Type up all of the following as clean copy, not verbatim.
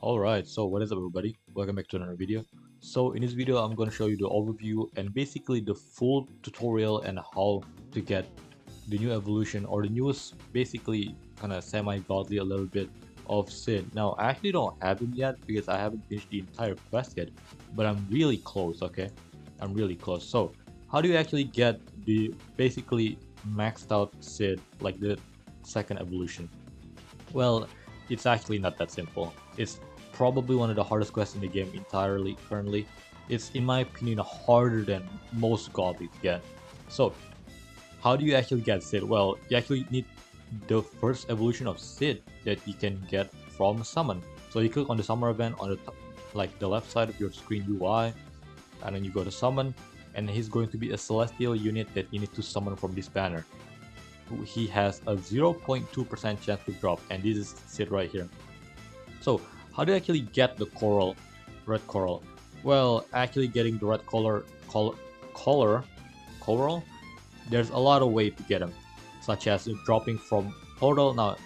Alright, so what is up everybody? Welcome back to another video. So in this video I'm going to show you the overview and basically the full tutorial and how to get the new evolution or the newest basically kind of semi-godly a little bit of Sid. Now I actually don't have him yet because I haven't finished the entire quest yet, but I'm really close, okay? I'm really close. So how do you actually get the basically maxed out Sid, like the second evolution? Well, it's actually not that simple. It's probably one of the hardest quests in the game entirely currently. It's, in my opinion, harder than most godly to get. So, how do you actually get Sid? Well, you actually need the first evolution of Sid that you can get from Summon. So you click on the Summer event on the like the left side of your screen UI, and then you go to Summon, and he's going to be a Celestial unit that you need to summon from this banner. He has a 0.2% chance to drop, and this is Sid right here. So how do you actually get the red coral? Well, actually getting the red coral, there's a lot of ways to get them, such as dropping from portal. Now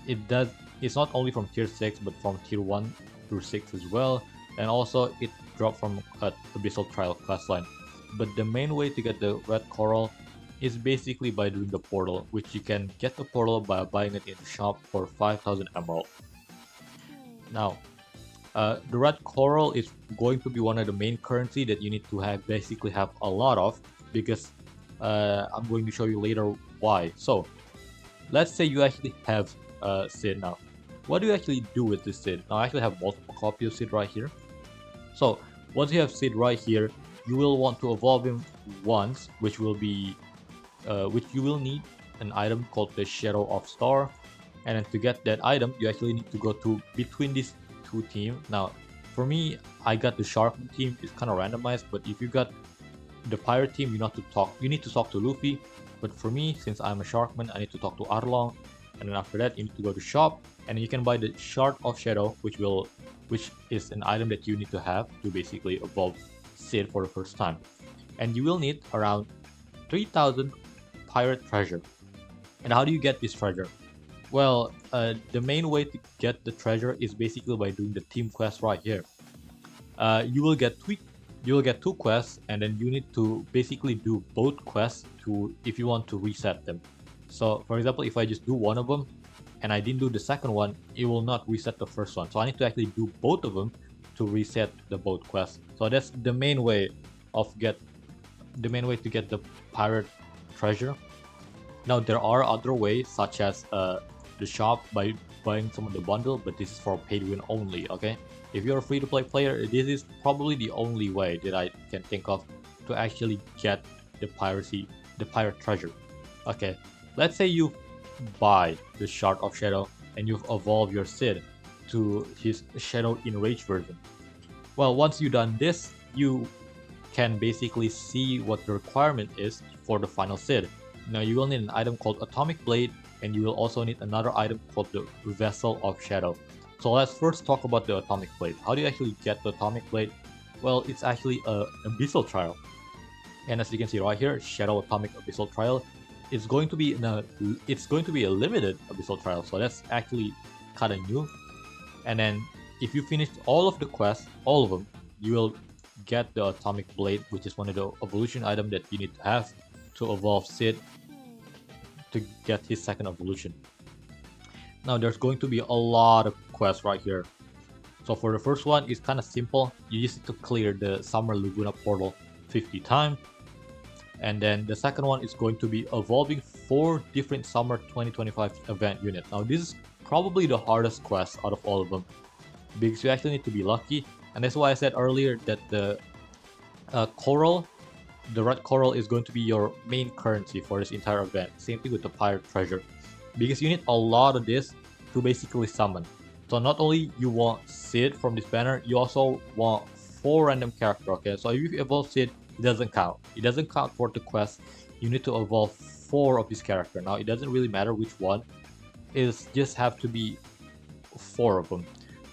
it's not only from tier 6 but from tier 1 through 6 as well, and also it dropped from Abyssal Trial questline. But the main way to get the red coral is basically by doing the portal, which you can get the portal by buying it in the shop for 5,000 emerald. Now, the red coral is going to be one of the main currency that you need to basically have a lot of, because I'm going to show you later why. So, let's say you actually have Sid now. What do you actually do with this Sid? Now I actually have multiple copies of Sid right here. So, once you have Sid right here, you will want to evolve him once, which you will need an item called the Shadow of Star. And then to get that item, you actually need to go to between these two teams. Now, for me, I got the Sharkman team. It's kind of randomized, but if you got the Pirate team, you need to talk to Luffy. But for me, since I'm a Sharkman, I need to talk to Arlong. And then after that, you need to go to shop, and you can buy the Shard of Shadow, which is an item that you need to have to basically evolve Sid for the first time. And you will need around 3,000 pirate treasure. And how do you get this treasure? Well, the main way to get the treasure is basically by doing the team quest right here. You will get two quests, and then you need to basically do both quests if you want to reset them. So, for example, if I just do one of them and I didn't do the second one, it will not reset the first one. So I need to actually do both of them to reset the both quests. So that's the main way to get the pirate treasure. Now there are other ways, such as the shop by buying some of the bundle, but this is for paid win only. Okay, if you're a free-to-play player, this is probably the only way that I can think of to actually get the pirate treasure. Okay, let's say you buy the Shard of Shadow and you've evolved your Sid to his Shadow Enraged version. Well, once you've done this, you can basically see what the requirement is for the final Sid. Now you will need an item called Atomic Blade, and you will also need another item called the Vessel of Shadow. So let's first talk about the Atomic Blade. How do you actually get the Atomic Blade? Well, it's actually a Abyssal Trial. And as you can see right here, Shadow Atomic Abyssal Trial is going to be a limited Abyssal Trial, so that's actually kind of new. And then if you finish all of the quests, all of them, you will get the Atomic Blade, which is one of the evolution items that you need to have to evolve Sid to get his second evolution. Now there's going to be a lot of quests right here. So for the first one, it's kind of simple. You just need to clear the Summer Laguna portal 50 times. And then the second one is going to be evolving 4 different Summer 2025 event units. Now this is probably the hardest quest out of all of them, because you actually need to be lucky. And that's why I said earlier that the red coral is going to be your main currency for this entire event. Same thing with the pirate treasure, because you need a lot of this to basically summon. So not only you want Sid from this banner, you also want 4 random characters. Okay, so if you evolve Sid, it doesn't count. It doesn't count for the quest. You need to evolve 4 of this character. Now it doesn't really matter which one. It just have to be 4 of them.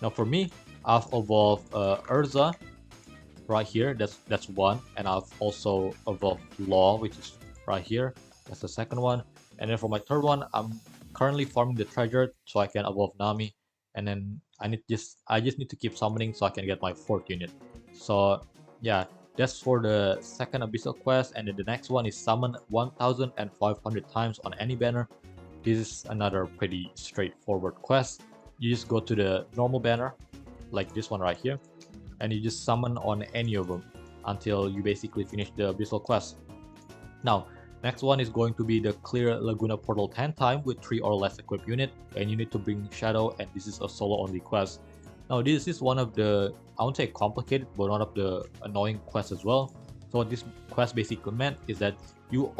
Now for me, I've evolved Urza right here. That's one, and I've also evolved Law, which is right here. That's the second one. And then for my third one, I'm currently farming the treasure so I can evolve Nami, and then I just need to keep summoning so I can get my 4th unit. So yeah, that's for the second Abyssal quest, and then the next one is summon 1500 times on any banner. This is another pretty straightforward quest. You just go to the normal banner, like this one right here, and you just summon on any of them until you basically finish the Abyssal quest. Now, next one is going to be the clear Laguna Portal 10 time with 3 or less equipped unit, and you need to bring Shadow, and this is a solo only quest. Now this is one of the, I won't say complicated, but one of the annoying quests as well. So what this quest basically meant is that you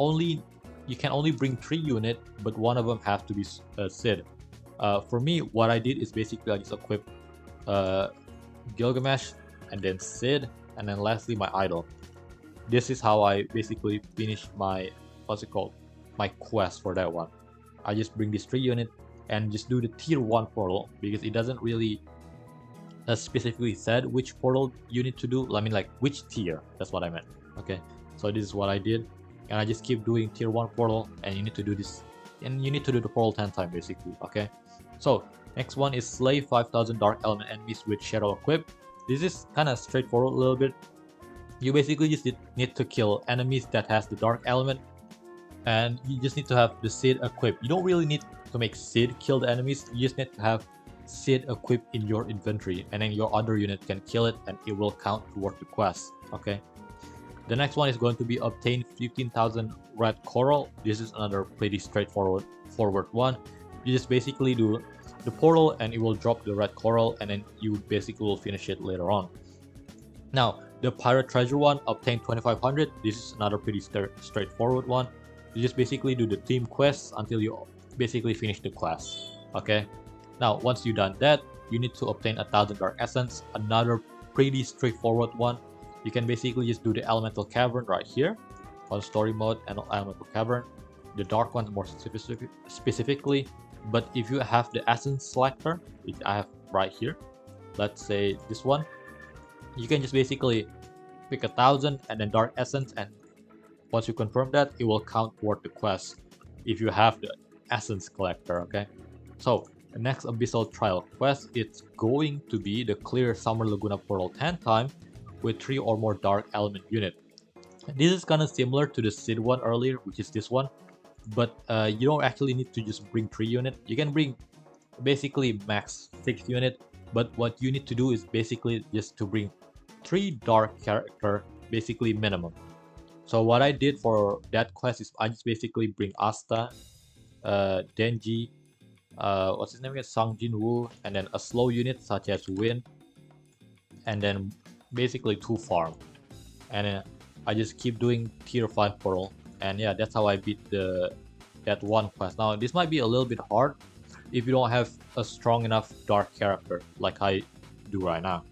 can only bring 3 unit, but one of them have to be Sid. For me, what I did is basically I just equipped Gilgamesh, and then Sid, and then lastly my idol. This is how I basically finish my, what's it called, my quest for that one. I just bring this 3 unit and just do the tier 1 portal, because it doesn't really specifically said which portal you need to do. I mean, like which tier, that's what I meant. Okay, so this is what I did, and I just keep doing tier 1 portal, and you need to do this, and you need to do the portal 10 times basically. Okay, so next one is slay 5000 dark element enemies with shadow equipped. This is kind of straightforward a little bit. You basically just need to kill enemies that has the dark element, and you just need to have the Sid equipped. You don't really need to make Sid kill the enemies, you just need to have Sid equipped in your inventory, and then your other unit can kill it and it will count toward the quest. Okay, the next one is going to be obtain 15,000 red coral. This is another pretty straightforward one. You just basically do the portal and it will drop the red coral, and then you basically will finish it later on. Now the pirate treasure one, obtain 2500. This is another pretty straightforward one. You just basically do the team quests until you basically finish the quest. Okay, now once you done that, you need to obtain 1000 dark essence. Another pretty straightforward one. You can basically just do the elemental cavern right here on story mode, and elemental cavern, the dark ones more specifically. But if you have the essence selector, which I have right here, let's say this one, you can just basically pick 1000 and then dark essence, and once you confirm that, it will count toward the quest if you have the essence collector. Okay, so the next Abyssal trial quest, it's going to be the clear Summer Laguna Portal 10 time with 3 or more dark element unit. This is kind of similar to the Sid one earlier, which is this one, but you don't actually need to just bring 3 unit. You can bring basically max 6 unit, but what you need to do is basically just to bring 3 dark character, basically minimum. So what I did for that quest is I just basically bring Asta, Denji, what's his name again, Sang Jin Woo, and then a slow unit such as Wind, and then basically 2 farm, and I just keep doing tier 5 portal, and yeah, that's how I beat that one quest. Now this might be a little bit hard if you don't have a strong enough dark character like I do right now,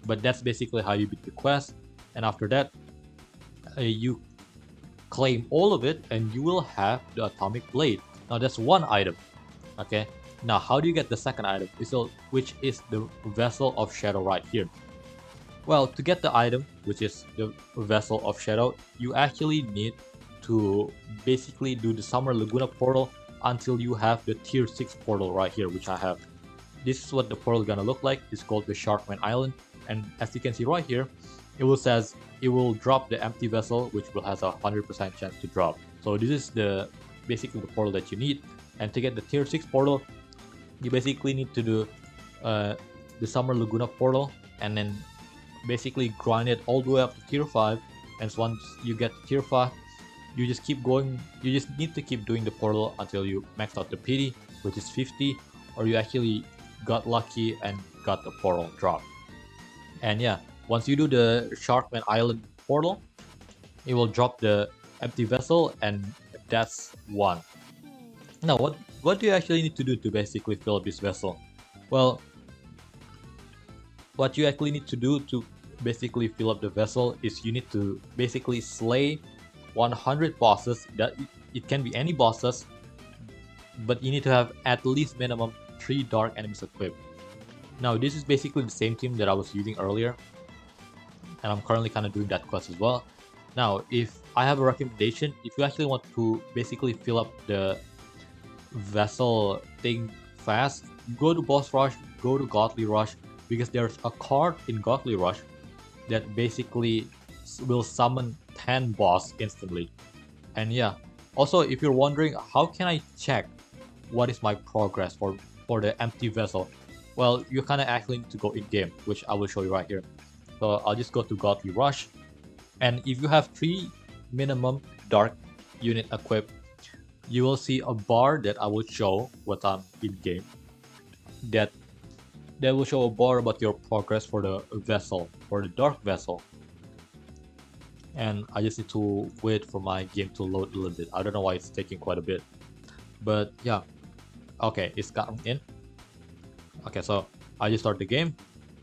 but that's basically how you beat the quest. And after that, you claim all of it and you will have the atomic blade. Now that's one item. Okay, now how do you get the second item, which is the vessel of shadow right here? Well, to get the item, which is the vessel of shadow, you actually need to basically do the Summer Laguna portal until you have the tier 6 portal right here, which I have. This is what the portal is gonna look like. It's called the Sharkman Island, and as you can see right here, it will drop the empty vessel, which will has a 100% chance to drop. So this is basically the portal that you need. And to get the tier 6 portal, you basically need to do the Summer Laguna portal, and then basically grind it all the way up to tier 5. And so once you get to tier 5, you just keep going. You just need to keep doing the portal until you max out the PD, which is 50, or you actually got lucky and got the portal drop. And yeah, once you do the Sharkman Island portal, it will drop the empty vessel, and that's one. Now, what do you actually need to do to basically fill up this vessel? Well, what you actually need to do to basically fill up the vessel is you need to basically slay 100 bosses. That it can be any bosses, but you need to have at least minimum 3 dark enemies equipped. Now this is basically the same team that I was using earlier, and I'm currently kind of doing that quest as well. Now if I have a recommendation, if you actually want to basically fill up the vessel thing fast, go to boss rush, go to Godly Rush because there's a card in Godly Rush that basically will summon 10 boss instantly. And yeah, also if you're wondering how can I check what is my progress for the empty vessel, well, you kind of actually need to go in game, which I will show you right here. So I'll just go to Godly Rush, and if you have 3 minimum dark unit equipped, you will see a bar that I will show what I'm in game. That will show a bar about your progress for the vessel, for the dark vessel. And I just need to wait for my game to load a little bit. I don't know why it's taking quite a bit, but yeah. Okay, it's gotten in. Okay, so I just start the game,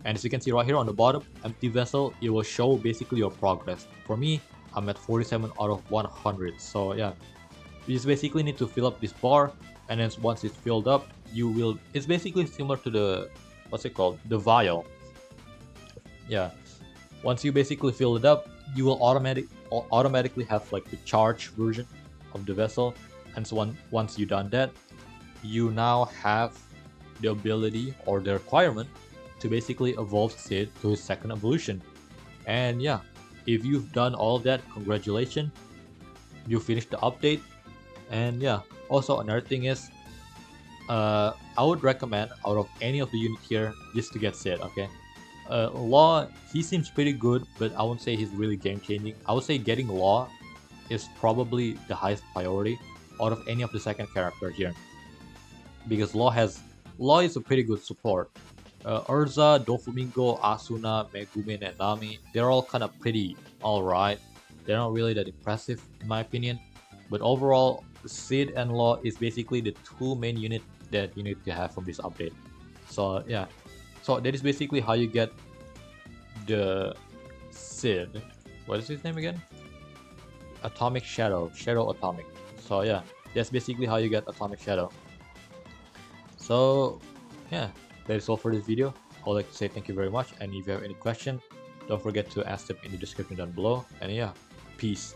and as you can see right here on the bottom, empty vessel, it will show basically your progress. For me, I'm at 47 out of 100. So yeah, you just basically need to fill up this bar, and then once it's filled up, you will. It's basically similar to the what's it called, the vial. Yeah, once you basically fill it up, you will automatically have like the charge version of the vessel, and so once you've done that, you now have the ability or the requirement to basically evolve Sid to his second evolution. And yeah, if you've done all of that, congratulations, you finished the update. And yeah, also another thing is, I would recommend out of any of the unit here just to get Sid, okay? Law, he seems pretty good, but I won't say he's really game changing. I would say getting Law is probably the highest priority out of any of the second character here, because Law is a pretty good support. Urza, Doflamingo, Asuna, Megumin, and Nami, they're all kind of pretty alright. They're not really that impressive in my opinion, but overall, Sid and Law is basically the 2 main units that you need to have from this update. So yeah, so that is basically how you get the Sid. What is his name again? Atomic Shadow Atomic. So yeah, that's basically how you get Atomic Shadow. So yeah, that is all for this video. I would like to say thank you very much, and if you have any question, don't forget to ask them in the description down below. And yeah, peace.